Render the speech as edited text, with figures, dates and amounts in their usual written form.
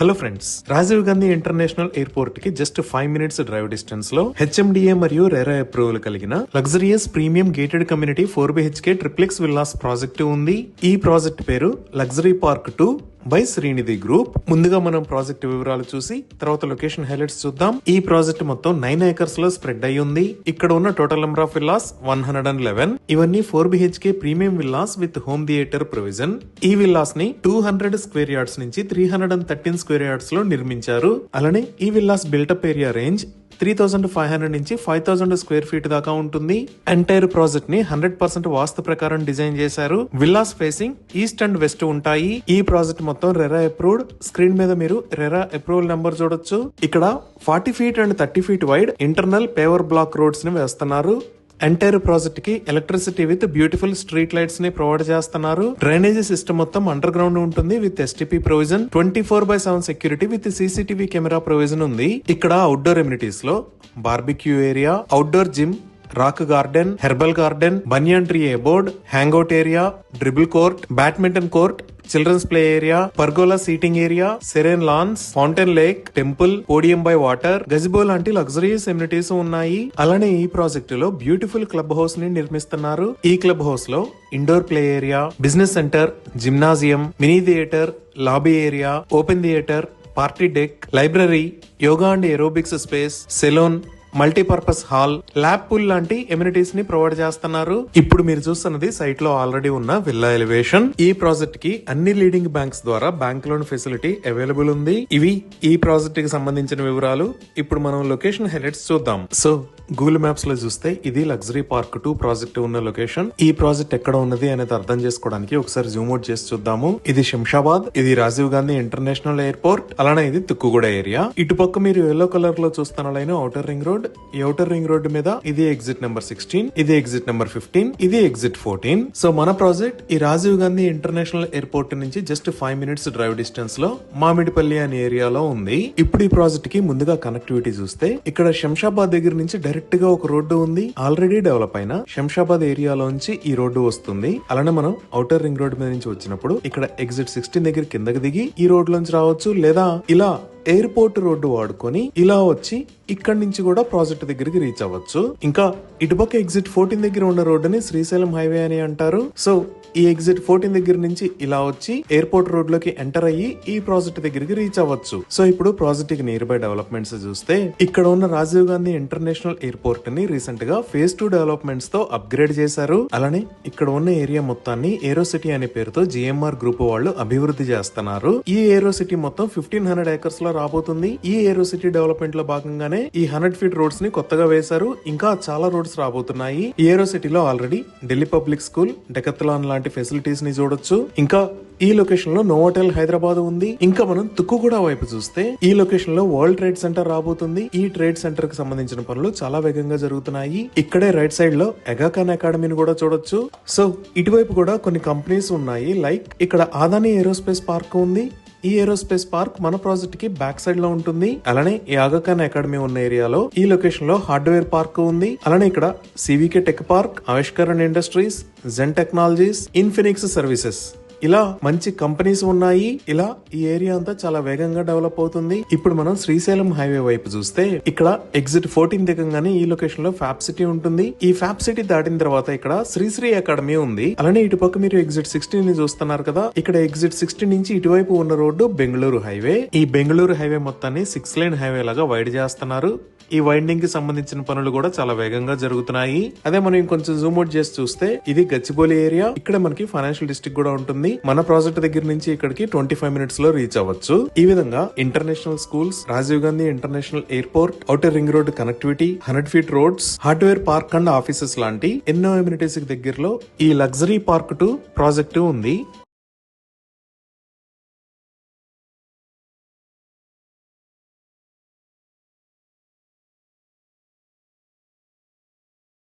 Hello friends, Rajiv Gandhi international airport కి just 5 minutes drive distance లో HMDA మరియు రెరా అప్రూవల్ కలిగిన luxurious premium gated community 4BHK triplex villas project ఉంది. ఈ project పేరు luxury park 2 by Srinidhi group. ముందుగా మనం ప్రాజెక్ట్ వివరాలు చూసి తర్వాత లొకేషన్ హైలైట్స్ చూద్దాం. ఈ ప్రాజెక్ట్ మొత్తం 9 acres లో స్ప్రెడ్ అయి ఉంది. ఇక్కడ ఉన్న టోటల్ నెంబర్ ఆఫ్ విల్లాస్ 111. ఇవన్నీ 4BHK premium villas with home theatre provision. ఈ విల్లాస్ ని 200 స్క్వేర్ యార్డ్స్ నుంచి 313 స్క్వేర్ యార్డ్స్ లో నిర్మించారు. అలానే ఈ విల్లాస్ బిల్టప్ ఏరియా రేంజ్ 3500 నుంచి 5000 స్క్వేర్ ఫీట్ దాకా ఉంటుంది. ఎంటైర్ ప్రాజెక్ట్ ని 100% వాస్తు ప్రకారం డిజైన్ చేశారు. Villas facing east and west ఉంటాయి. ఈ ప్రాజెక్ట్ మొత్తం రెరా అప్రూవ్డ్. స్క్రీన్ మీద మీరు రెరా అప్రూవల్ నెంబర్ చూడొచ్చు. ఇక్కడ 40 feet and 30 feet wide internal paver block roads ని వేస్తున్నారు. ఎంటైర్ ప్రాజెక్ట్ కి electricity with beautiful street lights ని ప్రొవైడ్ చేస్తున్నారు. డ్రైనేజీ సిస్టమ్ మొత్తం అండర్ గ్రౌండ్ ఉంటుంది with STP provision. 24/7 security with CCTV camera provision ఉంది. ఇక్కడ అవుట్డోర్ ఎమ్యూనిటీస్ లో barbecue area, outdoor gym, rock garden, herbal garden, banyan tree board, hangout area, dribble court, badminton court, children's play area, pergola seating area, serene lance, fountain lake, temple, podium by water, gazebo లాంటి luxuries amenities ఉన్నాయి. అలానే ఈ project లో beautiful club house ని నిర్మిస్తున్నారు. ఈ club house లో indoor play area, business centre, gymnasium, mini theatre, lobby area, open theatre, party deck, library, yoga and aerobics space, salon, multipurpose hall, lap pool లాంటి amenities ని ప్రొవైడ్ చేస్తున్నారు. ఇప్పుడు మీరు చూస్తున్నది సైట్ లో ఆల్రెడీ ఉన్న విల్లా ఎలివేషన్. ఈ ప్రాజెక్ట్ కి అన్ని లీడింగ్ బ్యాంక్స్ ద్వారా బ్యాంక్ లోన్ ఫెసిలిటీ అవైలబుల్ ఉంది. ఇవి ఈ ప్రాజెక్ట్ కి సంబంధించిన వివరాలు. ఇప్పుడు మనం లొకేషన్ హైలైట్స్ చూద్దాం. సో గూగుల్ మ్యాప్స్ లో చూస్తే ఇది లగ్జరీ పార్క్ 2 ప్రాజెక్ట్ ఉన్న లొకేషన్. ఈ ప్రాజెక్ట్ ఎక్కడ ఉన్నది అనేది అర్థం చేసుకోవడానికి ఒకసారి జూమ్ అవుట్ చేసి చూద్దాము. ఇది శంషాబాద్, ఇది రాజీవ్ గాంధీ ఇంటర్నేషనల్ ఎయిర్పోర్ట్, అలానే ఇది తుక్కుగూడ ఏరియా. ఇటుపక్క మీరు ఎల్లో కలర్ లో చూస్తున్న లైన్ ఔటర్ రింగ్ రోడ్. ఈ ఔటర్ రింగ్ రోడ్ మీద ఇది ఎగ్జిట్ నెంబర్ 16, ఇది ఎగ్జిట్ నెంబర్ 15, ఇది ఎగ్జిట్ 14. సో మన ప్రాజెక్ట్ ఈ రాజీవ్ గాంధీ ఇంటర్నేషనల్ ఎయిర్పోర్ట్ నుంచి జస్ట్ 5 మినిట్స్ డ్రైవ్ డిస్టెన్స్ లో మామిడిపల్లి అనే ఏరియాలో ఉంది. ఇప్పుడు ఈ ప్రాజెక్ట్ కి ముందుగా కనెక్టివిటీ చూస్తే ఇక్కడ శంషాబాద్ దగ్గర నుంచి డైరెక్ట్ గా ఒక రోడ్డు ఉంది. ఆల్రెడీ డెవలప్ అయిన శంషాబాద్ ఏరియాలోంచి ఈ రోడ్డు వస్తుంది. అలానే మనం ఔటర్ రింగ్ రోడ్ మీద నుంచి వచ్చినప్పుడు ఇక్కడ ఎగ్జిట్ 16 దగ్గర కిందకి దిగి ఈ రోడ్ లోంచి రావచ్చు, లేదా ఇలా ఎయిర్పోర్ట్ రోడ్డు వాడుకొని ఇలా వచ్చి ఇక్కడ నుంచి కూడా ప్రాజెక్ట్ దగ్గరికి రీచ్ అవ్వచ్చు. ఇంకా ఇటుపక్క ఎగ్జిట్ 14 దగ్గర ఉన్న రోడ్డుని శ్రీశైలం హైవే అని అంటారు. సో ఈ ఎగ్జిట్ 14 దగ్గర నుంచి ఇలా వచ్చి ఎయిర్పోర్ట్ రోడ్ లోకి ఎంటర్ అయ్యి ఈ ప్రాజెక్ట్ దగ్గరికి రీచ్ అవ్వచ్చు. సో ఇప్పుడు ప్రాజెక్ట్ కి నియర్ బై డెవలప్మెంట్స్ చూస్తే ఇక్కడ ఉన్న రాజీవ్ గాంధీ ఇంటర్నేషనల్ ఎయిర్పోర్ట్ ని రీసెంట్ గా phase 2 డెవలప్మెంట్స్ తో అప్గ్రేడ్ చేశారు. అలానే ఇక్కడ ఉన్న ఏరియా మొత్తాన్ని ఏరో సిటీ అనే పేరుతో GMR గ్రూప్ వాళ్ళు అభివృద్ధి చేస్తున్నారు. ఈ ఏరో సిటీ మొత్తం 1500 acres లో రాబోతుంది. ఈ ఏరో సిటీ డెవలప్మెంట్ లో భాగంగానే ఈ 100 feet రోడ్స్ ని కొత్తగా వేశారు. ఇంకా చాలా రోడ్స్ రాబోతున్నాయి. ఈ ఏరో సిటీలో already Delhi public school, Decathlon లాంటి ఫెసిలిటీస్ ని చూడొచ్చు. ఇంకా ఈ లొకేషన్ లో నోవోటెల్ హైదరాబాద్ ఉంది. ఇంకా మనం తుక్కుగూడ వైపు చూస్తే ఈ లొకేషన్ లో వరల్డ్ ట్రేడ్ సెంటర్ రాబోతుంది. ఈ ట్రేడ్ సెంటర్ కి సంబంధించిన పనులు చాలా వేగంగా జరుగుతున్నాయి. ఇక్కడే రైట్ సైడ్ లో ఎగాఖాన్ అకాడమీని కూడా చూడొచ్చు. సో ఇటువైపు కూడా కొన్ని కంపెనీస్ ఉన్నాయి. లైక్ ఇక్కడ ఆదాని ఏరోస్పేస్ పార్క్ ఉంది. ఈ ఏరోస్పేస్ పార్క్ మన ప్రాజెక్ట్ కి బ్యాక్ సైడ్ లో ఉంటుంది. అలానే ఈ ఆగాఖాన్ అకాడమీ ఉన్న ఏరియాలో ఈ లొకేషన్ లో హార్డ్వేర్ పార్క్ ఉంది. అలానే ఇక్కడ CVK టెక్ పార్క్, ఆవిష్కరణ్ ఇండస్ట్రీస్, జెన్ టెక్నాలజీస్, ఇన్ఫినిక్స్ సర్వీసెస్, ఇలా మంచి కంపెనీస్ ఉన్నాయి. ఇలా ఈ ఏరియా అంతా చాలా వేగంగా డెవలప్ అవుతుంది. ఇప్పుడు మనం శ్రీశైలం హైవే వైపు చూస్తే ఇక్కడ ఎగ్జిట్ 14 దిగంగానే ఈ లొకేషన్ లో ఫ్యాబ్ సిటీ ఉంటుంది. ఈ ఫ్యాబ్ సిటీ దాటిన తర్వాత ఇక్కడ శ్రీశ్రీ అకాడమీ ఉంది. అలానే ఇటుపక్క మీరు ఎగ్జిట్ 16 ని చూస్తున్నారు కదా. ఇక్కడ ఎగ్జిట్ 16 నుంచి ఇటువైపు ఉన్న రోడ్డు బెంగళూరు హైవే. ఈ బెంగళూరు హైవే మొత్తాన్ని 6 lane హైవే లాగా వైడ్ చేస్తున్నారు. ఈ వైండింగ్ కి సంబంధించిన పనులు కూడా చాలా వేగంగా జరుగుతున్నాయి. అదే మనం ఇంకొంచెం జూమ్ అవుట్ చేసి చూస్తే ఇది గచ్చిబౌలి ఏరియా. ఇక్కడ మనకి ఫైనాన్షియల్ డిస్ట్రిక్ట్ కూడా ఉంటుంది. మన ప్రాజెక్ట్ దగ్గర నుంచి ఇక్కడికి 25 minutes లో రీచ్ అవ్వచ్చు. ఈ విధంగా international schools, Rajiv Gandhi international airport, outer ring road connectivity, 100 feet roads, hardware park and offices లాంటి ఎన్నో ఎమ్యూనిటీస్ కి దగ్గరలో ఈ లగ్జరీ పార్క్ 2 ప్రాజెక్టు ఉంది.